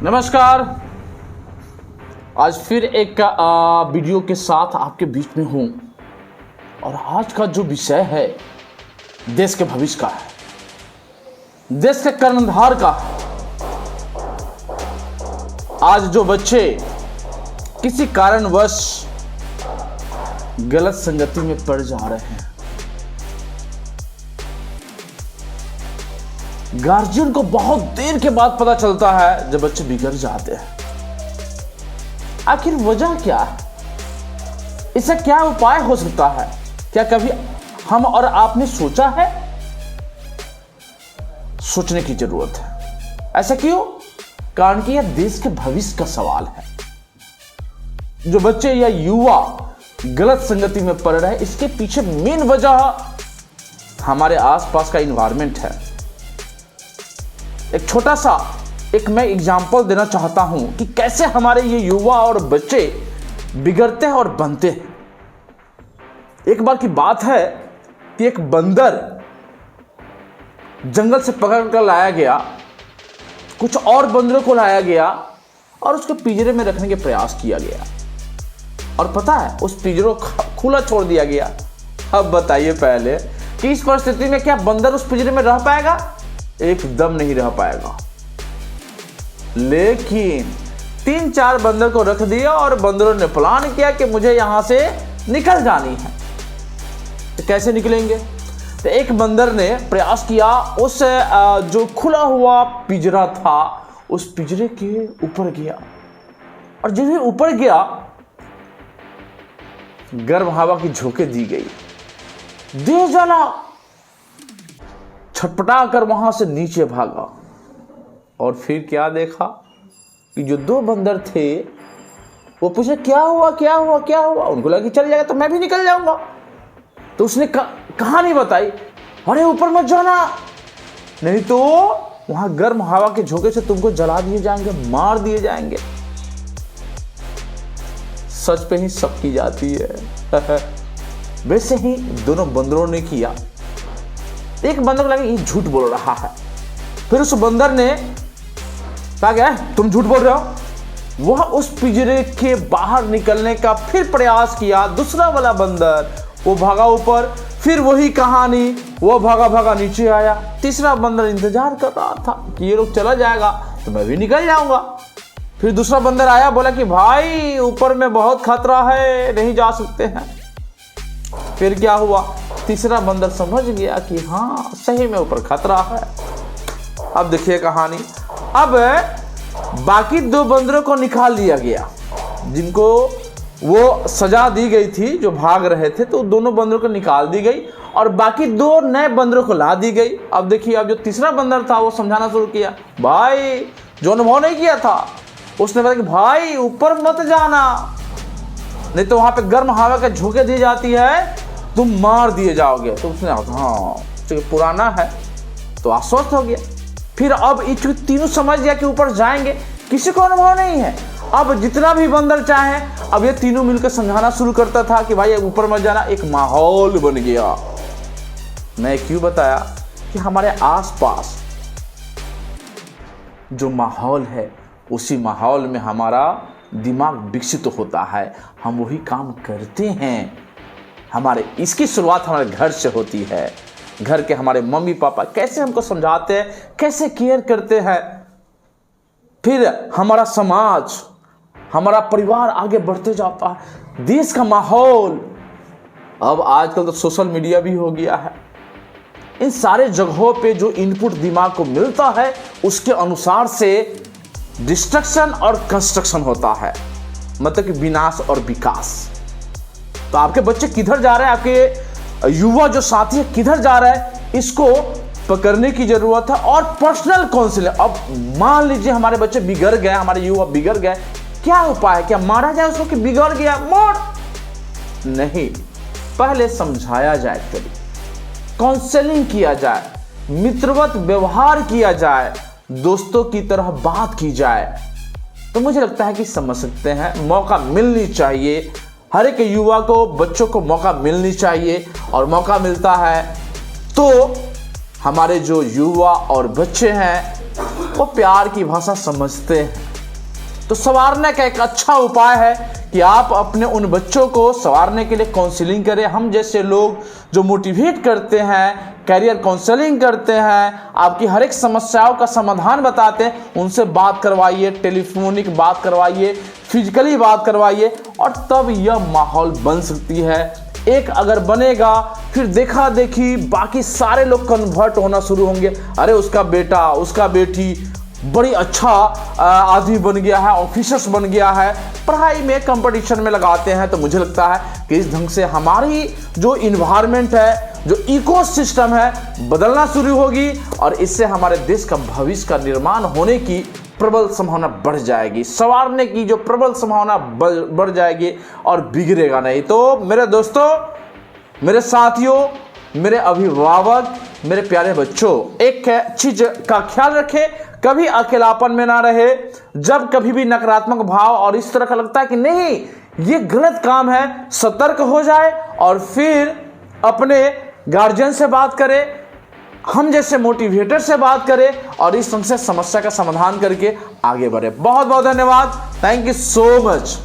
नमस्कार। आज फिर एक वीडियो के साथ आपके बीच में हूं और आज का जो विषय है देश के भविष्य का है, देश के कर्णधार का है। आज जो बच्चे किसी कारणवश गलत संगति में पड़ जा रहे हैं, गार्जियन को बहुत देर के बाद पता चलता है जब बच्चे बिगड़ जाते हैं। आखिर वजह क्या है? इससे क्या उपाय हो सकता है? क्या कभी हम और आपने सोचा है? सोचने की जरूरत है। ऐसा क्यों? कारण कि यह देश के भविष्य का सवाल है। जो बच्चे या युवा गलत संगति में पड़ रहे हैं, इसके पीछे मेन वजह हमारे आसपास का इन्वायरमेंट है। एक छोटा सा मैं एग्जाम्पल देना चाहता हूं कि कैसे हमारे ये युवा और बच्चे बिगड़ते हैं और बनते हैं। एक बार की बात है कि एक बंदर जंगल से पकड़ कर लाया गया, कुछ और बंदरों को लाया गया और उसको पिंजरे में रखने के प्रयास किया गया। और पता है, उस पिंजरे को खुला छोड़ दिया गया। अब बताइए पहले कि इस परिस्थिति में क्या बंदर उस पिंजरे में रह पाएगा? एकदम नहीं रह पाएगा। लेकिन 3-4 बंदर को रख दिया और बंदरों ने प्लान किया कि मुझे यहां से निकल जानी है। तो कैसे निकलेंगे? तो एक बंदर ने प्रयास किया, उस जो खुला हुआ पिंजरा था उस पिंजरे के ऊपर गया और जैसे ऊपर गया गर्म हवा की झोंके दी गई, दे जला, छटपटा कर वहां से नीचे भागा और फिर क्या देखा कि जो 2 बंदर थे वो पूछे क्या हुआ क्या हुआ क्या हुआ। उनको लगा कि चल जाएगा तो मैं भी निकल जाऊंगा। तो उसने कहानी बताई, अरे ऊपर मत जाना, नहीं तो वहां गर्म हवा के झोंके से तुमको जला दिए जाएंगे, मार दिए जाएंगे। सच पे ही सबकी जाती है। वैसे ही दोनों बंदरों ने किया। एक बंदर को लगा ये झूठ बोल रहा है। फिर उस बंदर ने कहा क्या तुम झूठ बोल रहे हो। वह उस पिंजरे के बाहर निकलने का फिर प्रयास किया। दूसरा वाला बंदर वो भागा ऊपर, फिर वही कहानी, वो भागा भागा नीचे आया। तीसरा बंदर इंतजार कर रहा था कि ये लोग चला जाएगा तो मैं भी निकल जाऊंगा। फिर दूसरा बंदर आया, बोला कि भाई ऊपर में बहुत खतरा है, नहीं जा सकते हैं। फिर क्या हुआ? तीसरा बंदर समझ गया कि हाँ सही में ऊपर खतरा है। अब देखिए कहानी। अब बाकी 2 बंदरों को निकाल लिया गया, जिनको वो सजा दी गई थी, जो भाग रहे थे, तो दोनों बंदरों को निकाल दी गई और बाकी 2 नए बंदरों को ला दी गई। अब देखिए, अब जो तीसरा बंदर था वो समझाना शुरू किया, भाई जो अनुभव नहीं किया था उसने बताया कि भाई ऊपर मत जाना, नहीं तो वहां पे गर्म हवा के झोंके दी जाती है, तुम मार दिए जाओगे। तो उसने हाँ पुराना है तो आश्वस्त हो गया। फिर अब ये तीनों समझ गया कि ऊपर जाएंगे, किसी को अनुभव नहीं है। अब जितना भी बंदर चाहे, अब ये तीनों मिलकर समझाना शुरू करता था कि भाई ऊपर मत जाना। एक माहौल बन गया। मैं क्यों बताया कि हमारे आसपास जो माहौल है उसी माहौल में हमारा दिमाग विकसित होता है, हम वही काम करते हैं। इसकी शुरुआत हमारे घर से होती है। घर के हमारे मम्मी पापा कैसे हमको समझाते हैं, कैसे केयर करते हैं, फिर हमारा समाज, हमारा परिवार आगे बढ़ते जाता है। देश का माहौल, अब आजकल तो सोशल मीडिया भी हो गया है। इन सारे जगहों पे जो इनपुट दिमाग को मिलता है उसके अनुसार से डिस्ट्रक्शन और कंस्ट्रक्शन होता है, मतलब कि विनाश और विकास। तो आपके बच्चे किधर जा रहे हैं, आपके युवा जो साथी है किधर जा रहा है, इसको पकड़ने की जरूरत है। और पर्सनल काउंसलिंग। अब मान लीजिए हमारे बच्चे बिगड़ गए, हमारे युवा बिगड़ गए, क्या उपाय है? क्या मारा जाए उसको कि बिगड़ गया मोड़? नहीं, पहले समझाया जाए, कभी काउंसलिंग किया जाए, मित्रवत व्यवहार किया जाए, दोस्तों की तरह बात की जाए, तो मुझे लगता है कि समझ सकते हैं। मौका मिलनी चाहिए हर एक युवा को, बच्चों को मौका मिलनी चाहिए। और मौका मिलता है तो हमारे जो युवा और बच्चे हैं वो प्यार की भाषा समझते हैं, तो संवारने का एक अच्छा उपाय है कि आप अपने उन बच्चों को संवारने के लिए काउंसलिंग करें। हम जैसे लोग जो मोटिवेट करते हैं, कैरियर काउंसलिंग करते हैं, आपकी हर एक समस्याओं का समाधान बताते हैं, उनसे बात करवाइए, टेलीफोनिक बात करवाइए, फिजिकली बात करवाइए, और तब यह माहौल बन सकती है। एक अगर बनेगा फिर देखा देखी बाकी सारे लोग कन्वर्ट होना शुरू होंगे। अरे उसका बेटा, उसका बेटी बड़ी अच्छा आदमी बन गया है, ऑफिसर्स बन गया है, पढ़ाई में कंपटीशन में लगाते हैं। तो मुझे लगता है कि इस ढंग से हमारी जो इन्वायरमेंट है, जो इकोसिस्टम है, बदलना शुरू होगी और इससे हमारे देश का भविष्य का निर्माण होने की प्रबल संभावना बढ़ जाएगी, संवारने की जो प्रबल संभावना बढ़ जाएगी और बिगड़ेगा नहीं। तो मेरे दोस्तों, मेरे साथियों, मेरे अभिभावक, मेरे प्यारे बच्चों, एक चीज का ख्याल रखें, कभी अकेलापन में ना रहे। जब कभी भी नकारात्मक भाव और इस तरह का लगता है कि नहीं ये गलत काम है, सतर्क हो जाए और फिर अपने गार्जियन से बात करें, हम जैसे मोटिवेटर से बात करें और इस ढंग से समस्या का समाधान करके आगे बढ़े। बहुत बहुत धन्यवाद। Thank you so much.